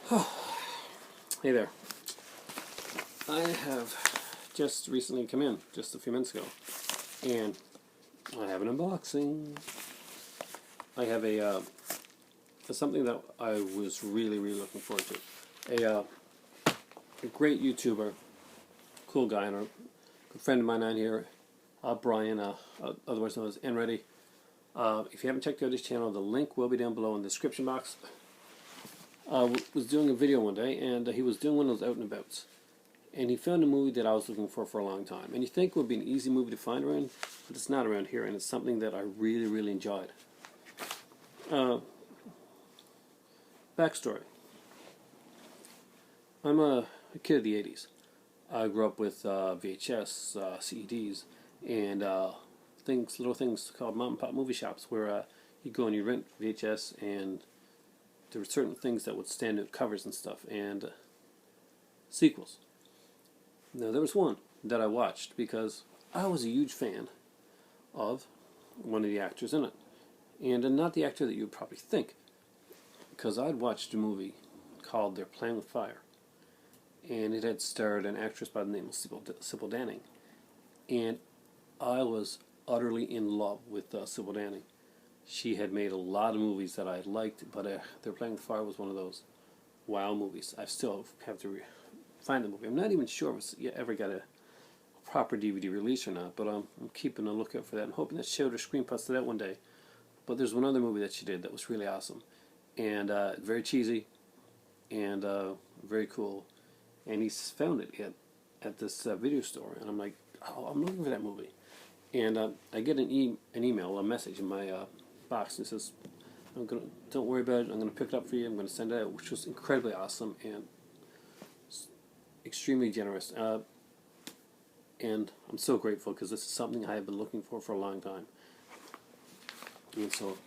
Hey there. I have just recently come in, just a few minutes ago, and I have an unboxing. I have something that I was really looking forward to. A great YouTuber, cool guy, and a good friend of mine on here, Brian, otherwise known as Nready. If you haven't checked out his channel, the link will be down below in the description box. Was doing a video one day, and he was doing one of those out and abouts, and he found a movie that I was looking for a long time. And you think it would be an easy movie to find around, but it's not around here, and it's something that I really enjoyed. Backstory: I'm a kid of the '80s. I grew up with VHS, CDs, and little things called mom and pop movie shops where you go and you rent VHS, and there were certain things that would stand out, covers and stuff, and sequels. Now, there was one that I watched because I was a huge fan of one of the actors in it. And not the actor that you would probably think, because I'd watched a movie called They're Playing with Fire, and it had starred an actress by the name of Sybil Danning. And I was utterly in love with Sybil Danning. She had made a lot of movies that I liked, but They're Playing with Fire was one of those wow movies. I still have to find the movie. I'm not even sure if it's ever got a proper DVD release or not, but I'm keeping a lookout for that. I'm hoping that she showed her screen prints to that one day. But there's one other movie that she did that was really awesome, and very cheesy, and very cool. And he found it at this video store, and I'm like, oh, I'm looking for that movie. And I get an email, a message in my box, and it says, don't worry about it, I'm going to pick it up for you, I'm going to send it out, which was incredibly awesome and extremely generous. And I'm so grateful because this is something I have been looking for a long time. And so,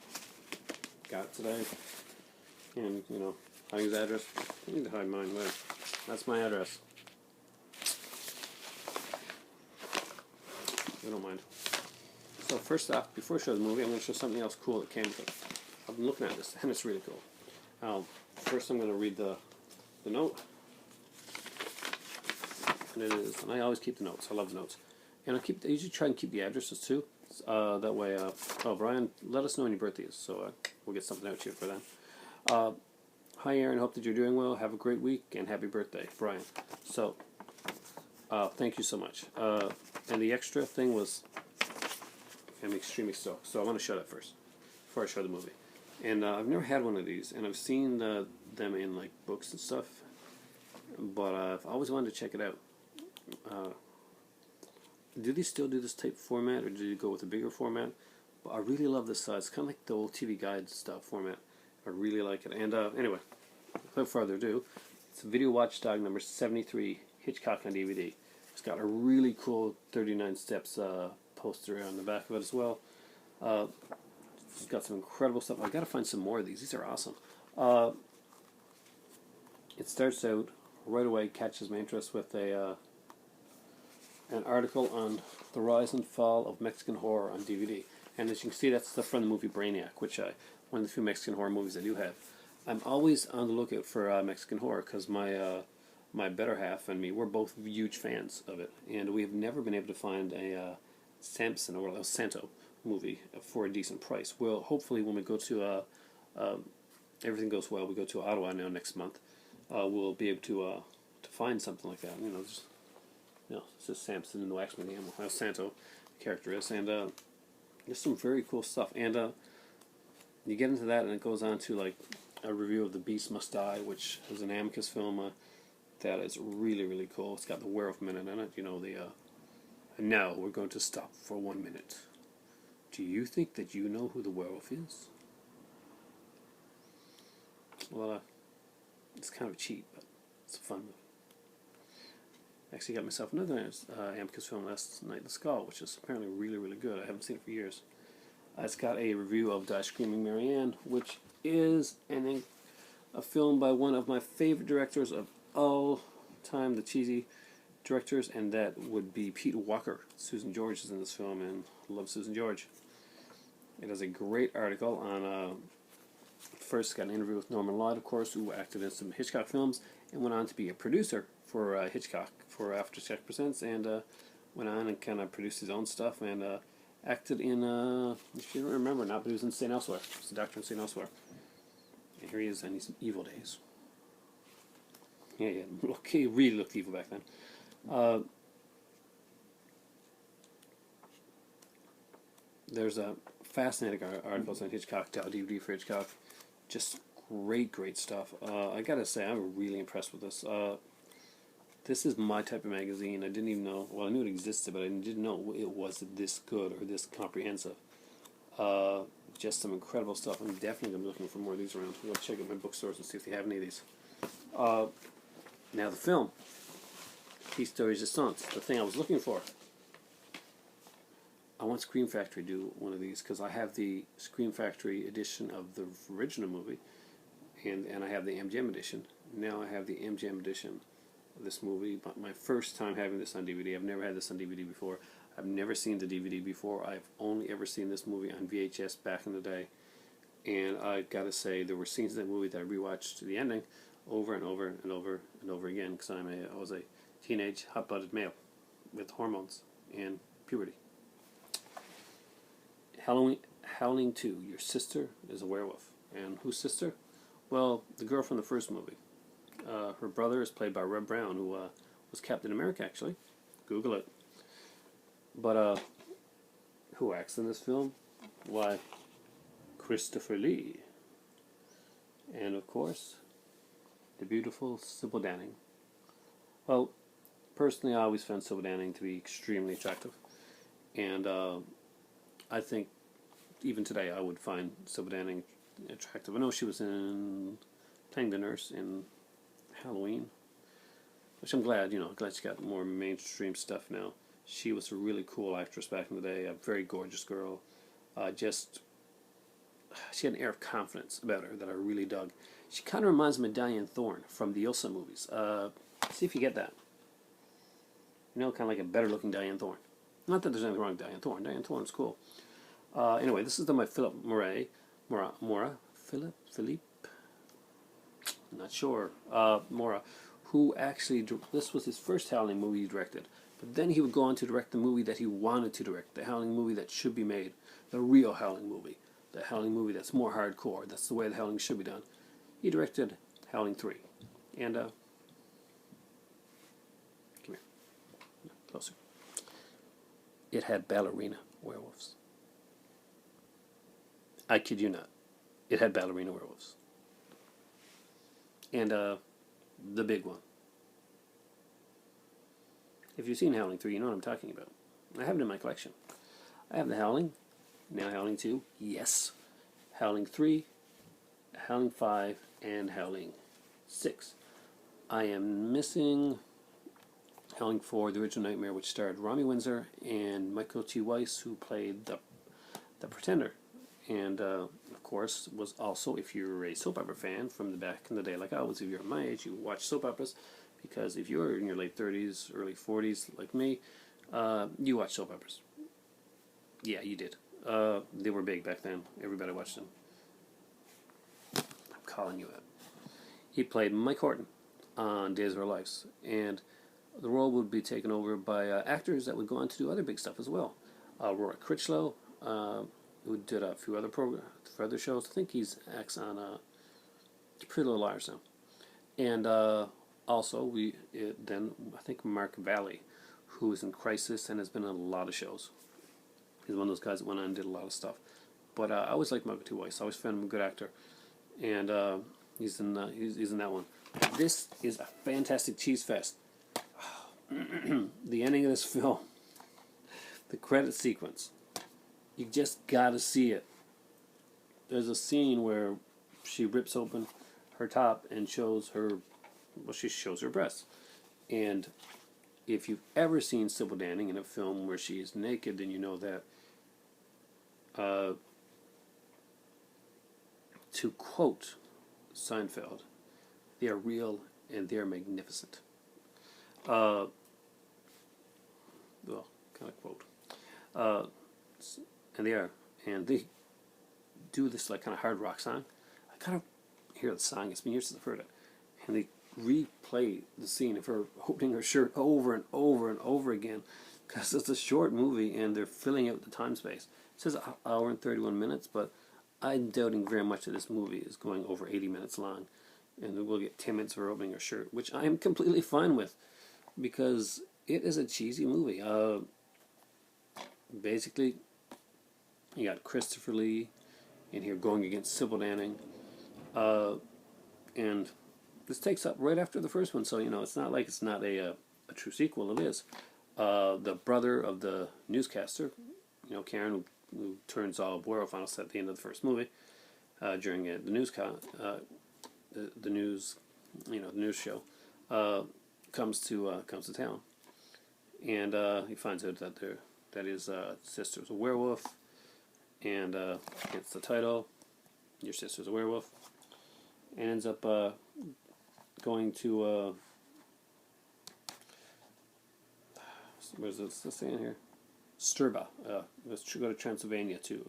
got it today. And, hide his address. I need to hide mine. Where? That's my address. I don't mind. So first off, before I show the movie, I'm going to show something else cool that came with it. I've been looking at this, and it's really cool. First I'm going to read the note. And it is, and I always keep the notes. I love the notes. And I usually try and keep the addresses too. That way, Brian, let us know when your birthday is, so we'll get something out to you for then. Hi Aaron, hope that you're doing well. Have a great week, and happy birthday, Brian. So, thank you so much. And the extra thing was, I'm extremely stoked, so I want to show that first, before I show the movie. And I've never had one of these, and I've seen them in like books and stuff, but I've always wanted to check it out. Do they still do this type of format, or do you go with a bigger format? But I really love this size. It's kind of like the old TV Guide stuff format. I really like it. And anyway, without further ado, it's Video Watchdog number 73, Hitchcock on DVD. It's got a really cool 39 Steps poster on the back of it as well. It's got some incredible stuff. I've got to find some more of these. These are awesome. It starts out right away, catches my interest with an article on the rise and fall of Mexican horror on DVD. And as you can see, that's from the movie Brainiac, which one of the few Mexican horror movies I do have. I'm always on the lookout for Mexican horror because my better half and me, we're both huge fans of it. And we have never been able to find a Samson or a Santo movie for a decent price. Well, hopefully when we go to, everything goes well, we go to Ottawa now next month, we'll be able to find something like that. It's just Samson in the Wax Museum, how Santo character is, and there's some very cool stuff. And you get into that, and it goes on to like a review of The Beast Must Die, which is an Amicus film that is really cool. It's got the Werewolf minute in it. And now we're going to stop for 1 minute. Do you think that you know who the werewolf is? Well, it's kind of cheap, but it's a fun movie. Actually got myself another Amicus film last night, The Skull, which is apparently really good. I haven't seen it for years. It's got a review of Die Screaming Marianne, which is a film by one of my favorite directors of all time, the cheesy directors, and that would be Pete Walker. Susan George is in this film, and I love Susan George. It has a great article on first got an interview with Norman Lloyd, of course, who acted in some Hitchcock films and went on to be a producer for Hitchcock for After Hitchcock Presents, and went on and kind of produced his own stuff and acted in, if you don't remember now, but he was in St. Elsewhere. He was the doctor in St. Elsewhere. And here he is in his evil days. Yeah, he really looked evil back then. There's a fascinating articles on Hitchcock, DVD for Hitchcock. Just great stuff. I gotta say, I'm really impressed with this. This is my type of magazine. I didn't even know, well, I knew it existed, but I didn't know it was this good or this comprehensive. Just some incredible stuff. I'm definitely going to be looking for more of these around. I'm going to check out my bookstores and see if they have any of these. Now the film, Histories of Stunts, the thing I was looking for. I want Scream Factory to do one of these because I have the Scream Factory edition of the original movie, and I have the MGM edition. Now I have the MGM edition of this movie. My first time having this on DVD. I've never had this on DVD before. I've never seen the DVD before. I've only ever seen this movie on VHS back in the day. And I gotta say, there were scenes in that movie that I rewatched to the ending over and over and over and over again because I was a teenage hot-blooded male with hormones and puberty. Howling 2, your sister is a werewolf. And whose sister? Well, the girl from the first movie. Her brother is played by Reb Brown, who was Captain America, actually. Google it. But who acts in this film? Why, Christopher Lee. And, of course, the beautiful Sybil Danning. Well, personally, I always found Sybil Danning to be extremely attractive. And I think, even today, I would find Sybil Danning attractive. I know she was playing the nurse in Halloween, which I'm glad, glad she got more mainstream stuff now. She was a really cool actress back in the day, a very gorgeous girl. She had an air of confidence about her that I really dug. She kind of reminds me of Diane Thorne from the Ilsa movies. See if you get that. Kind of like a better-looking Diane Thorne. Not that there's anything wrong with Diane Thorne. Diane Thorne's cool. Anyway, this is done by Philip Mora. Philippe? I'm not sure. Mora, who actually, this was his first Howling movie he directed. But then he would go on to direct the movie that he wanted to direct, the Howling movie that should be made, the real Howling movie, the Howling movie that's more hardcore. That's the way the Howling should be done. He directed Howling 3. And, come here, closer. It had ballerina werewolves. I kid you not. It had ballerina werewolves. And, the big one. If you've seen Howling 3, you know what I'm talking about. I have it in my collection. I have the Howling, now Howling 2, yes. Howling 3, Howling 5, and Howling 6. I am missing Howling 4, The Original Nightmare, which starred Romy Windsor and Michael T. Weiss, who played the Pretender. And, of course, was also, if you're a soap opera fan from the back in the day, like I was, if you're my age, you watch soap operas, because if you're in your late 30s, early 40s, like me, you watch soap operas. Yeah, you did. They were big back then. Everybody watched them. I'm calling you out. He played Mike Horton on Days of Our Lives, and the role would be taken over by actors that would go on to do other big stuff as well. Rory Critchlow, who did a few other for other shows. I think he's acts on Pretty Little Liars now. And also, then I think Mark Valley, who is in Crisis and has been in a lot of shows. He's one of those guys that went on and did a lot of stuff. But I always liked Michael T. Weiss. I always found him a good actor. And he's in that one. This is a fantastic cheese fest. The ending of this film, the credit sequence, you just gotta see it. There's a scene where she rips open her top and shows her, she shows her breasts. And if you've ever seen Sybil Danning in a film where she is naked, then you know that, to quote Seinfeld, they are real and they are magnificent. Well, kind of quote. And they are. And they do this like kind of hard rock song. I kind of hear the song. It's been years since I've heard it. And they replay the scene of her opening her shirt over and over and over again, because it's a short movie and they're filling out the time space. It says an hour and 31 minutes, but I'm doubting very much that this movie is going over 80 minutes long. And we'll get 10 minutes of her opening her shirt, which I am completely fine with, because it is a cheesy movie. Basically, you got Christopher Lee in here going against Sybil Danning, and this takes up right after the first one, so it's not like it's not a true sequel. It is. The brother of the newscaster, Karen, who turns all werewolf on us at the end of the first movie, during the news the news show, comes to town, and he finds out that his sister's a werewolf, and gets the title, "Your sister's a werewolf," and ends up going to where's this saying here? Sturba. Let's go to Transylvania to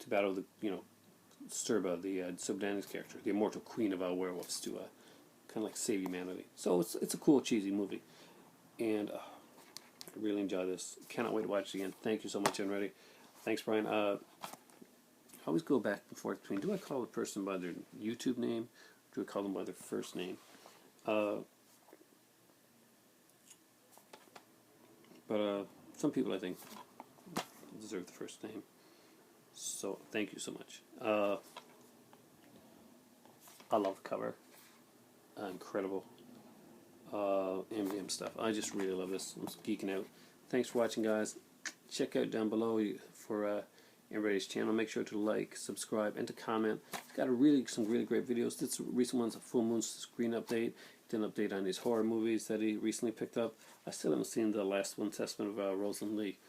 battle the Sturba, the Subdani's character, the immortal queen of all werewolves, to kind of like save humanity. So it's a cool, cheesy movie, and I really enjoy this. Cannot wait to watch it again. Thank you so much, Nready. Thanks, Brian. I always go back and forth between, do I call the person by their YouTube name, or do I call them by their first name? But some people, I think, deserve the first name. So thank you so much. I love the cover. Incredible. MVM stuff. I just really love this. I'm geeking out. Thanks for watching, guys. Check out down below for Nready's channel. Make sure to like, subscribe, and to comment. It's got some really great videos. This recent one's a full moon screen update. Did an update on these horror movies that he recently picked up. I still haven't seen the last one, Testament of Rosalind Lee.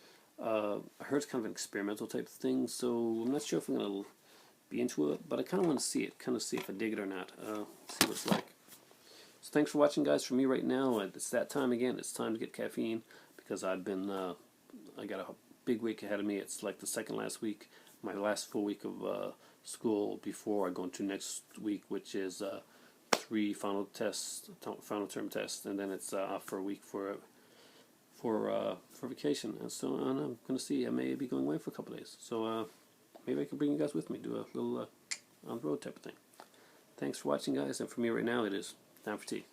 I heard it's kind of an experimental type thing, so I'm not sure if I'm going to be into it, but I kind of want to see it, see if I dig it or not, see what it's like. So thanks for watching, guys. For me right now, it's that time again. It's time to get caffeine, because I've been, I got a big week ahead of me. It's like the second last week, my last full week of school before I go into next week, which is 3 final term tests, and then it's off for a week for vacation. And so I'm going to see, I may be going away for a couple of days, so maybe I can bring you guys with me, do a little on the road type of thing. Thanks for watching, guys, and for me right now, it is time for tea.